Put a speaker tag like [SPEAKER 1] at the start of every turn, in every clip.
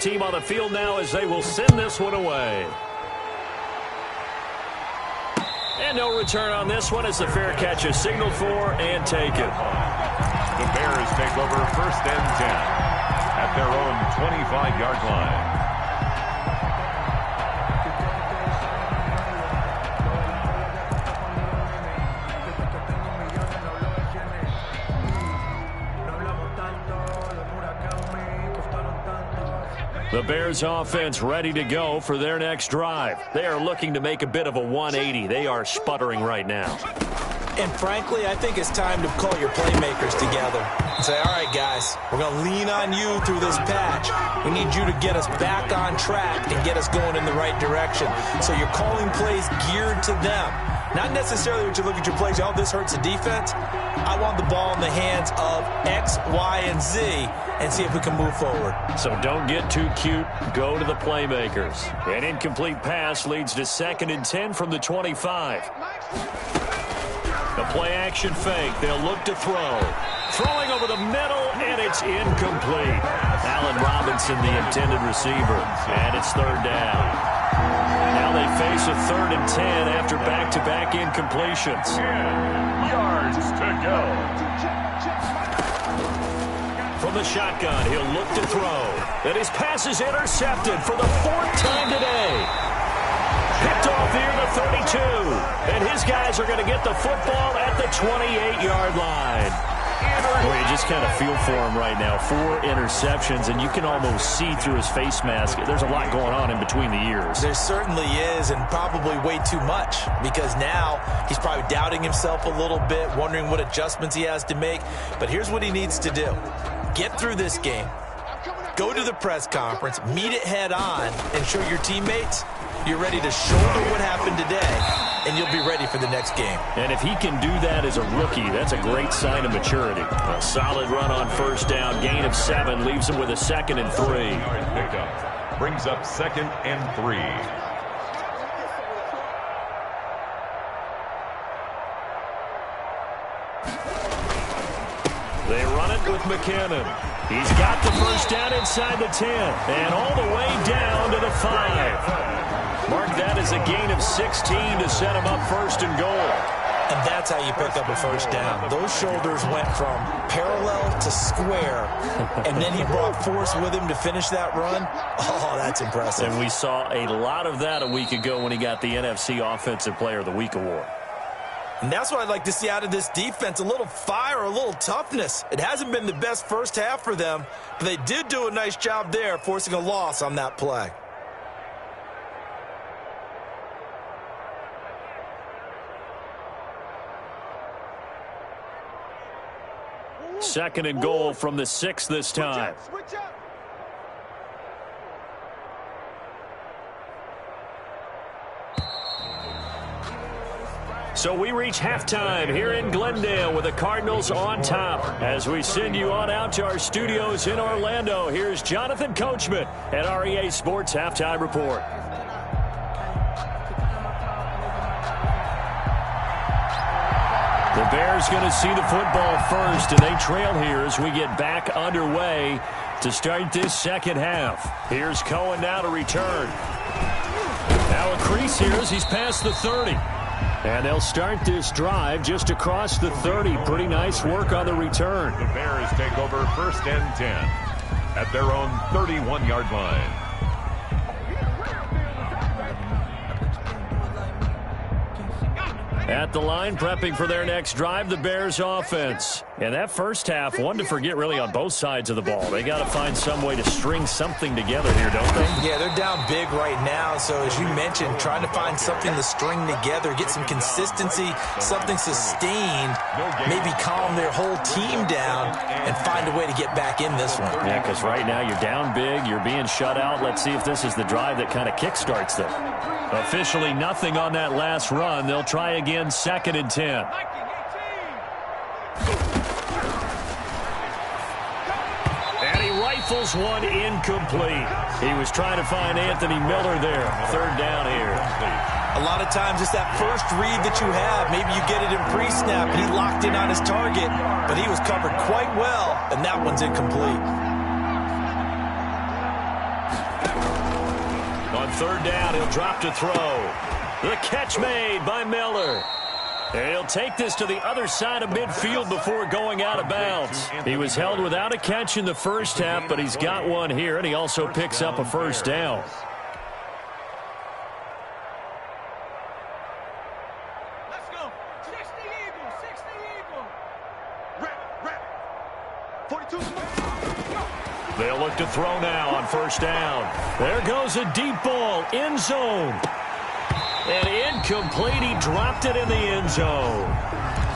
[SPEAKER 1] team on the field now as they will send this one away. And no return on this one as the fair catch is signaled for and taken.
[SPEAKER 2] The Bears take over 1st and 10 at their own 25-yard line.
[SPEAKER 1] The Bears offense ready to go for their next drive. They are looking to make a bit of a 180. They are sputtering right now.
[SPEAKER 3] And frankly, I think it's time to call your playmakers together and say, all right, guys, we're going to lean on you through this patch. We need you to get us back on track and get us going in the right direction. So you're calling plays geared to them. Not necessarily what you look at your plays, oh, this hurts the defense. I want the ball in the hands of X, Y, and Z and see if we can move forward.
[SPEAKER 1] So don't get too cute. Go to the playmakers. An incomplete pass leads to 2nd and 10 from the 25. The play-action fake. They'll look to throw. Throwing over the middle, and it's incomplete. Allen Robinson, the intended receiver. And it's 3rd down. Now they face a 3rd and 10 after back-to-back incompletions.
[SPEAKER 2] 10 yards to go.
[SPEAKER 1] From the shotgun, he'll look to throw. And his pass is intercepted for the 4th time today. Picked off near the 32. And his guys are going to get the football at the 28-yard line. Well, you just kind of feel for him right now. 4 interceptions, and you can almost see through his face mask. There's a lot going on in between the ears.
[SPEAKER 3] There certainly is, and probably way too much, because now he's probably doubting himself a little bit, wondering what adjustments he has to make. But here's what he needs to do. Get through this game. Go to the press conference, meet it head on, and show your teammates you're ready to shoulder what happened today, and you'll be ready for the next game.
[SPEAKER 1] And if he can do that as a rookie, that's a great sign of maturity. A solid run on 1st down, gain of 7, leaves him with a 2nd and 3.
[SPEAKER 2] Pickup brings up 2nd and 3.
[SPEAKER 1] They run it with McKinnon. He's got the 1st down inside the 10 and all the way down to the 5. Mark that as a gain of 16 to set him up 1st and goal.
[SPEAKER 3] And that's how you pick up a 1st down. Those shoulders went from parallel to square, and then he brought force with him to finish that run. Oh, that's impressive.
[SPEAKER 1] And we saw a lot of that a week ago when he got the NFC Offensive Player of the Week award.
[SPEAKER 3] And that's what I'd like to see out of this defense, a little fire, a little toughness. It hasn't been the best first half for them, but they did do a nice job there, forcing a loss on that play.
[SPEAKER 1] Second and goal from the 6 this time. So we reach halftime here in Glendale with the Cardinals on top. As we send you on out to our studios in Orlando, here's Jonathan Coachman at REA Sports Halftime Report. The Bears going to see the football first, and they trail here as we get back underway to start this second half. Here's Cohen now to return. Now a crease here as he's past the 30. And they'll start this drive just across the 30. Pretty nice work on the return.
[SPEAKER 2] The Bears take over 1st and 10 at their own 31-yard line.
[SPEAKER 1] At the line, prepping for their next drive, the Bears offense. And that first half, one to forget really on both sides of the ball. They got to find some way to string something together here, don't they?
[SPEAKER 3] Yeah, they're down big right now. So as you mentioned, trying to find something to string together, get some consistency, something sustained, maybe calm their whole team down and find a way to get back in this one.
[SPEAKER 1] Yeah, because right now you're down big, you're being shut out. Let's see if this is the drive that kind of kickstarts them. Officially nothing on that last run. They'll try again, 2nd and 10. And he rifles one incomplete. He was trying to find Anthony Miller there. 3rd down here.
[SPEAKER 3] A lot of times it's that first read that you have. Maybe you get it in pre-snap and he locked in on his target, but he was covered quite well, and that one's incomplete.
[SPEAKER 1] On third down, he'll drop to throw. The catch made by Miller. And he'll take this to the other side of midfield before going out of bounds. He was held without a catch in the first half, but he's got one here, and he also picks up a first down.
[SPEAKER 4] Let's go. 60 Eagles, 60 Eagles. Rep. 42.
[SPEAKER 1] They'll look to throw now on first down. There goes a deep ball, end zone. And incomplete. He dropped it in the end zone.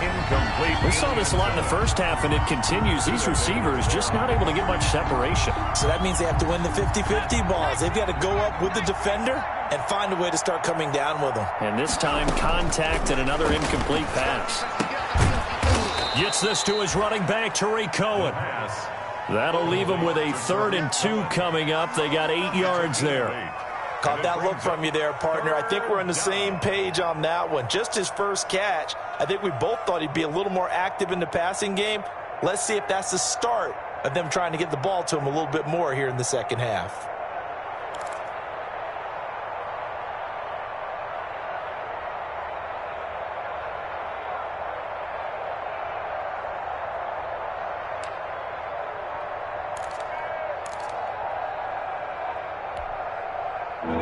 [SPEAKER 2] Incomplete.
[SPEAKER 1] We saw this a lot in the first half, and it continues. These receivers just not able to get much separation.
[SPEAKER 3] So that means they have to win the 50-50 balls. They've got to go up with the defender and find a way to start coming down with them.
[SPEAKER 1] And this time, contact and another incomplete pass. Gets this to his running back, Tariq Cohen. That'll leave him with a 3rd and 2 coming up. They got 8 yards there.
[SPEAKER 3] Caught that look from you there, partner. I think we're on the same page on that one. Just his first catch, I think we both thought he'd be a little more active in the passing game. Let's see if that's the start of them trying to get the ball to him a little bit more here in the second half.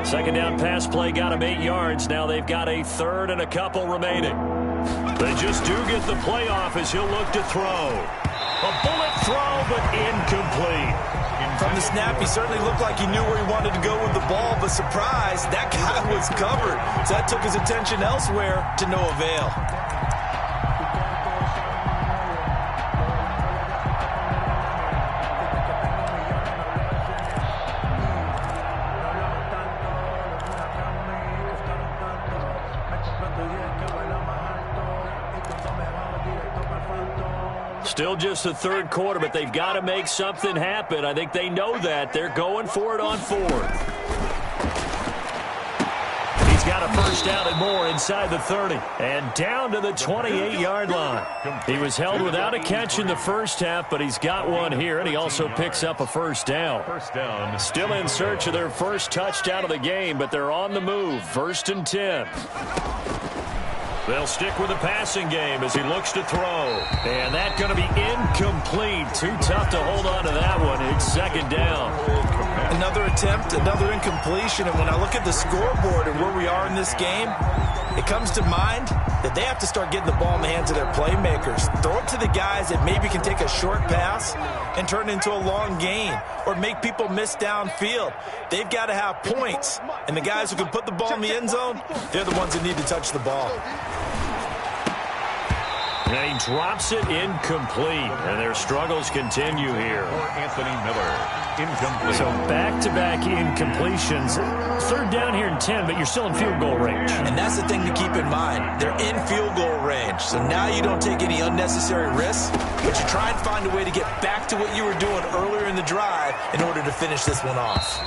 [SPEAKER 1] Second down pass play got him 8 yards. Now they've got a 3rd and a couple remaining. They just do get the play off as he'll look to throw. A bullet throw, but incomplete.
[SPEAKER 3] From the snap, he certainly looked like he knew where he wanted to go with the ball, but surprise, that guy was covered. So that took his attention elsewhere to no avail.
[SPEAKER 1] Still just the 3rd quarter, but they've got to make something happen. I think they know that. They're going for it on 4th. He's got a first down and more inside the 30. And down to the 28-yard line. He was held without a catch in the first half, but he's got one here, and he also picks up a first down. Still in search of their first touchdown of the game, but they're on the move. 1st and 10. They'll stick with the passing game as he looks to throw. And that's going to be incomplete. Too tough to hold on to that one. It's 2nd down.
[SPEAKER 3] Another attempt, another incompletion. And when I look at the scoreboard and where we are in this game, it comes to mind that they have to start getting the ball in the hands of their playmakers. Throw it to the guys that maybe can take a short pass and turn it into a long gain or make people miss downfield. They've got to have points. And the guys who can put the ball in the end zone, they're the ones that need to touch the ball.
[SPEAKER 1] And he drops it incomplete. And their struggles continue here.
[SPEAKER 2] Anthony Miller, incomplete.
[SPEAKER 1] So back-to-back incompletions. 3rd down here in 10, but you're still in field goal range.
[SPEAKER 3] And that's the thing to keep in mind. They're in field goal range. So now you don't take any unnecessary risks, but you try and find a way to get back to what you were doing earlier in the drive in order to finish this one off.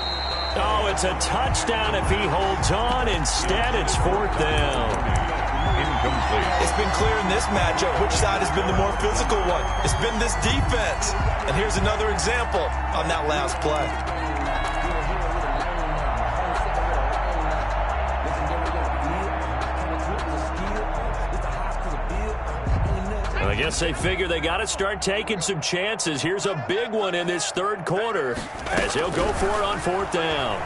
[SPEAKER 1] Oh, it's a touchdown if he holds on. Instead, it's 4th down.
[SPEAKER 2] Incomplete.
[SPEAKER 3] It's been clear in this matchup which side has been the more physical one. It's been this defense. And here's another example on that last play.
[SPEAKER 1] Well, I guess they figure they got to start taking some chances. Here's a big one in this 3rd quarter as he'll go for it on 4th down.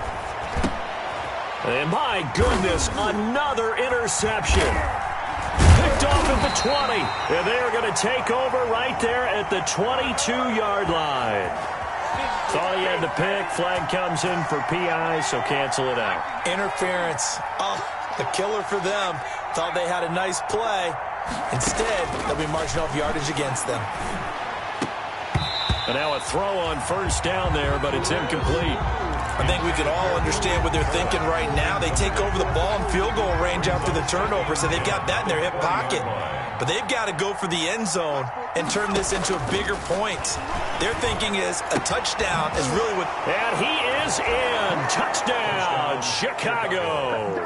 [SPEAKER 1] And my goodness, another interception. Picked off at the 20. And they're going to take over right there at the 22-yard line. Thought he had the pick. Flag comes in for PI, so cancel it out.
[SPEAKER 3] Interference. Oh, a killer for them. Thought they had a nice play. Instead, they'll be marching off yardage against them.
[SPEAKER 1] And now a throw on 1st down there, but it's incomplete.
[SPEAKER 3] I think we can all understand what they're thinking right now. They take over the ball in field goal range after the turnover, so they've got that in their hip pocket. But they've got to go for the end zone and turn this into a bigger point. Their thinking is a touchdown is really what...
[SPEAKER 1] And he is in. Touchdown. on Chicago.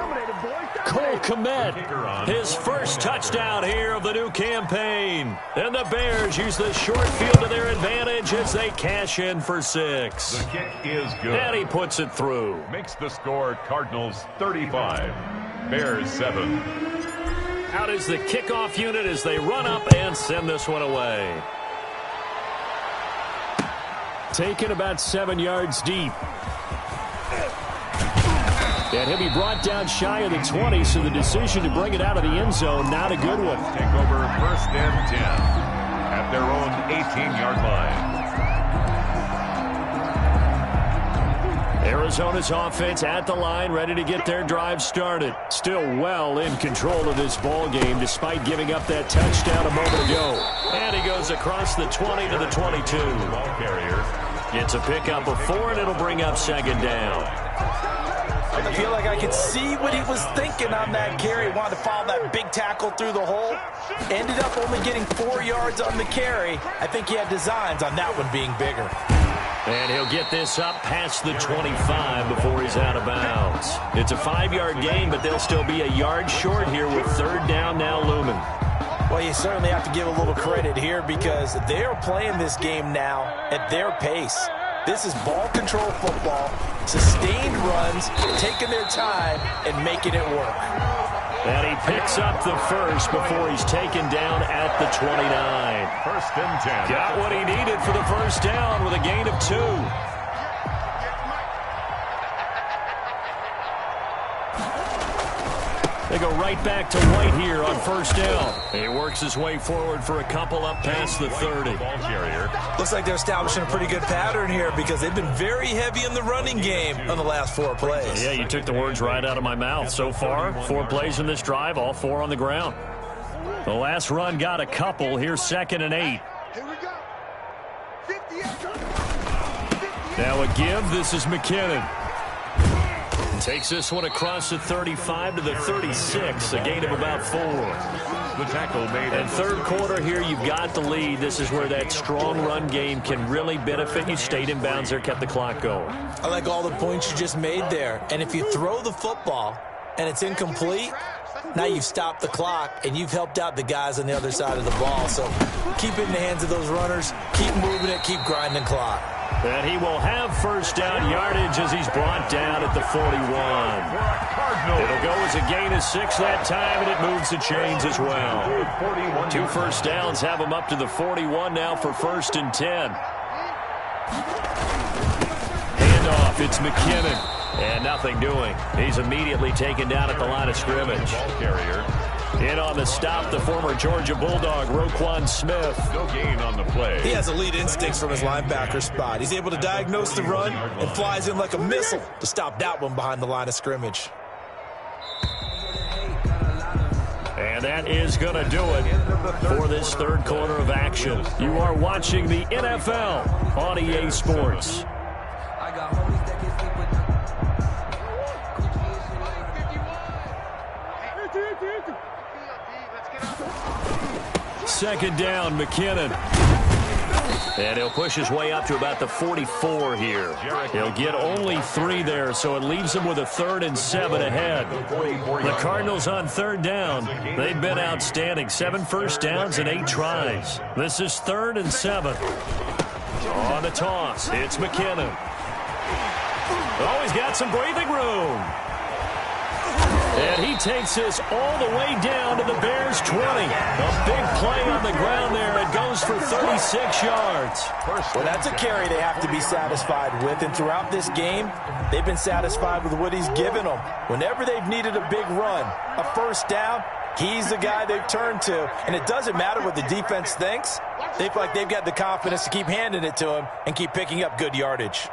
[SPEAKER 1] Cole Kmet, his first touchdown here of the new campaign. And the Bears use the short field to their advantage as they cash in for 6.
[SPEAKER 2] The kick is good.
[SPEAKER 1] And he puts it through.
[SPEAKER 2] Makes the score Cardinals 35, Bears 7.
[SPEAKER 1] Out is the kickoff unit as they run up and send this one away. Taken about 7 yards deep. And he'll be brought down shy of the 20, so the decision to bring it out of the end zone, not a good one.
[SPEAKER 2] Take over first and 10 at their own 18-yard line.
[SPEAKER 1] Arizona's offense at the line, ready to get their drive started. Still well in control of this ball game, despite giving up that touchdown a moment ago. And he goes across the 20 to the 22.
[SPEAKER 2] Ball carrier
[SPEAKER 1] gets a pickup of 4, and it'll bring up second down.
[SPEAKER 3] I feel like I could see what he was thinking on that carry. He wanted to follow that big tackle through the hole. Ended up only getting 4 yards on the carry. I think he had designs on that one being bigger.
[SPEAKER 1] And he'll get this up past the 25 before he's out of bounds. It's a 5-yard gain, but they'll still be a yard short here with third down now looming.
[SPEAKER 3] Well, you certainly have to give a little credit here because they're playing this game now at their pace. This is ball control football, sustained runs, taking their time, and making it work.
[SPEAKER 1] And he picks up the first before he's taken down at the 29.
[SPEAKER 2] First and 10.
[SPEAKER 1] Got what he needed for the first down with a gain of 2. They go right back to White here on first down. He works his way forward for a couple up past the 30.
[SPEAKER 2] Ball carrier.
[SPEAKER 3] Looks like they're establishing a pretty good pattern here because they've been very heavy in the running game on the last 4 plays.
[SPEAKER 1] Yeah, you took the words right out of my mouth. So far, 4 plays in this drive, all 4 on the ground. The last run got a couple. Here's second and 8.
[SPEAKER 4] Here we go. 58.
[SPEAKER 1] Now a give. This is McKinnon. Takes this one across the 35 to the 36, a gain of about 4.
[SPEAKER 2] The tackle made.
[SPEAKER 1] And third quarter here, you've got the lead. This is where that strong run game can really benefit you. Stayed in bounds there, kept the clock going.
[SPEAKER 3] I like all the points you just made there. And if you throw the football and it's incomplete, now you've stopped the clock and you've helped out the guys on the other side of the ball. So keep it in the hands of those runners. Keep moving it. Keep grinding clock.
[SPEAKER 1] And he will have first down yardage as he's brought down at the 41. It'll go as a gain of 6 that time, and it moves the chains as well. 2 first downs have him up to the 41 now for first and 10. Handoff, it's McKinnon. And nothing doing. He's immediately taken down at the line of scrimmage.
[SPEAKER 2] Ball carrier.
[SPEAKER 1] In on the stop, the former Georgia Bulldog, Roquan Smith.
[SPEAKER 2] No gain on the play.
[SPEAKER 3] He has elite instincts from his linebacker spot. He's able to diagnose the run and flies in like a missile to stop that one behind the line of scrimmage.
[SPEAKER 1] And that is going to do it for this third quarter of action. You are watching the NFL on EA Sports. Second down, McKinnon. And he'll push his way up to about the 44 here. He'll get only 3 there, so it leaves him with a 3rd and 7 ahead. The Cardinals on third down. They've been outstanding. 7 first downs and 8 tries. This is 3rd and 7. On the toss, it's McKinnon. Oh, he's got some breathing room. And he takes this all the way down to the Bears' 20. A big play on the ground there. It goes for 36 yards.
[SPEAKER 3] Well, that's a carry they have to be satisfied with. And throughout this game, they've been satisfied with what he's given them. Whenever they've needed a big run, a first down, he's the guy they've turned to. And it doesn't matter what the defense thinks. They feel like they've got the confidence to keep handing it to him and keep picking up good yardage.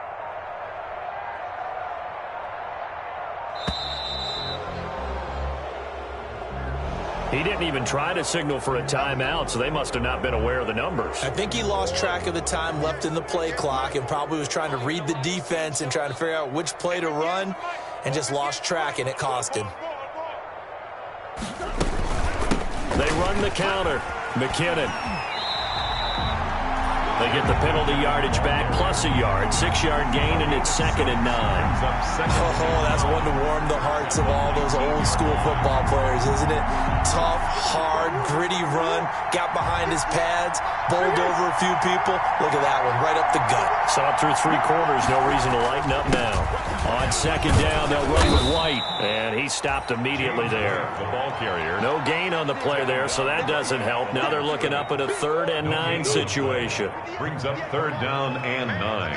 [SPEAKER 1] He didn't even try to signal for a timeout, so they must have not been aware of the numbers.
[SPEAKER 3] I think he lost track of the time left in the play clock and probably was trying to read the defense and trying to figure out which play to run and just lost track, and it cost him.
[SPEAKER 1] They run the counter. McKinnon. They get the penalty yardage back plus a yard. 6-yard gain, and it's 2nd and 9.
[SPEAKER 3] Oh, that's one to warm the hearts of all those old school football players, isn't it? Tough, hard, gritty run. Got behind his pads, bowled over a few people. Look at that one, right up the gut.
[SPEAKER 1] Saw it through 3 quarters. No reason to lighten up now. On 2nd down, they'll run with White, and he stopped immediately there.
[SPEAKER 2] The ball carrier.
[SPEAKER 1] No gain on the play there, so that doesn't help. Now they're looking up at a 3rd and 9 situation.
[SPEAKER 2] Brings up 3rd down and 9.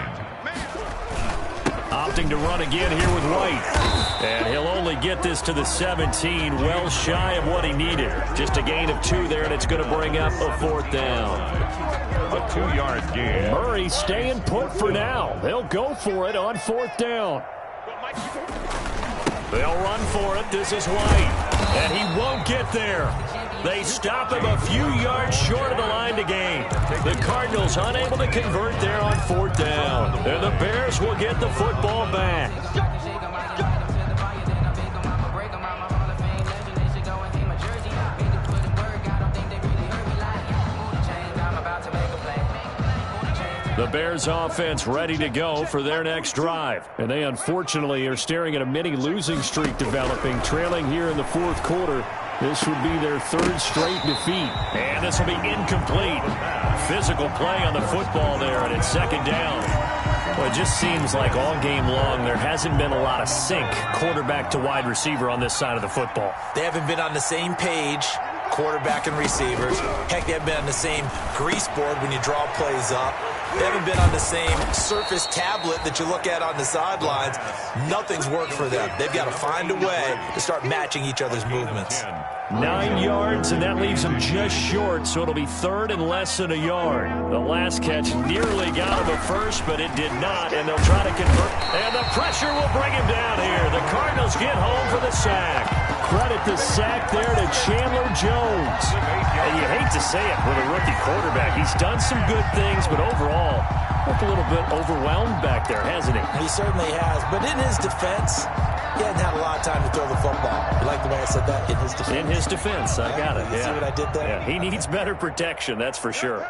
[SPEAKER 1] Opting to run again here with White. And he'll only get this to the 17, well shy of what he needed. Just a gain of 2 there, and it's going to bring up a 4th down.
[SPEAKER 2] A 2-yard gain.
[SPEAKER 1] Murray staying put for now. They'll go for it on 4th down. They'll run for it. This is White. And he won't get there. They stop him a few yards short of the line to gain. The Cardinals unable to convert there on 4th down. And the Bears will get the football back. The Bears offense ready to go for their next drive. And they unfortunately are staring at a mini losing streak developing, trailing here in the 4th quarter. This would be their 3rd straight defeat. And this will be incomplete. Physical play on the football there, and it's 2nd down. Well, it just seems like all game long there hasn't been a lot of sync quarterback to wide receiver on this side of the football.
[SPEAKER 3] They haven't been on the same page, quarterback and receivers. Heck, they haven't been on the same grease board when you draw plays up. They haven't been on the same Surface tablet that you look at on the sidelines. Nothing's worked for them. They've got to find a way to start matching each other's movements.
[SPEAKER 1] 9 yards, and that leaves him just short, so it'll be 3rd and less than a yard. The last catch nearly got him a first, but it did not, and they'll try to convert. And the pressure will bring him down here. The Cardinals get home for the sack. Credit the sack there to Chandler Jones. And you hate to say it with a rookie quarterback. He's done some good things, but overall, looked a little bit overwhelmed back there, hasn't he?
[SPEAKER 3] He certainly has, but in his defense, he hadn't had a lot of time to throw the football. You like the way I said that? In his defense.
[SPEAKER 1] In his defense, I got it.
[SPEAKER 3] You see what I did there?
[SPEAKER 1] Yeah, he needs better protection, that's for sure.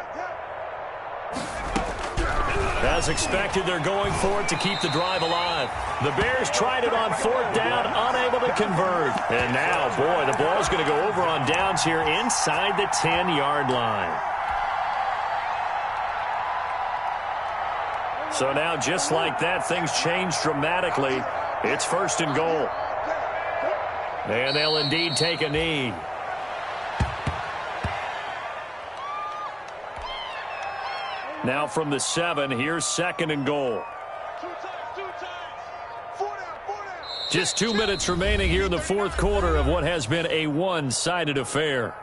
[SPEAKER 1] As expected, they're going for it to keep the drive alive. The Bears tried it on 4th down, unable to convert. And now, boy, the ball's going to go over on downs here inside the 10-yard line. So now, just like that, things change dramatically. It's 1st and goal. And they'll indeed take a knee. Now from the 7, here's 2nd and goal. Just 2 minutes remaining here in the 4th quarter of what has been a one-sided affair.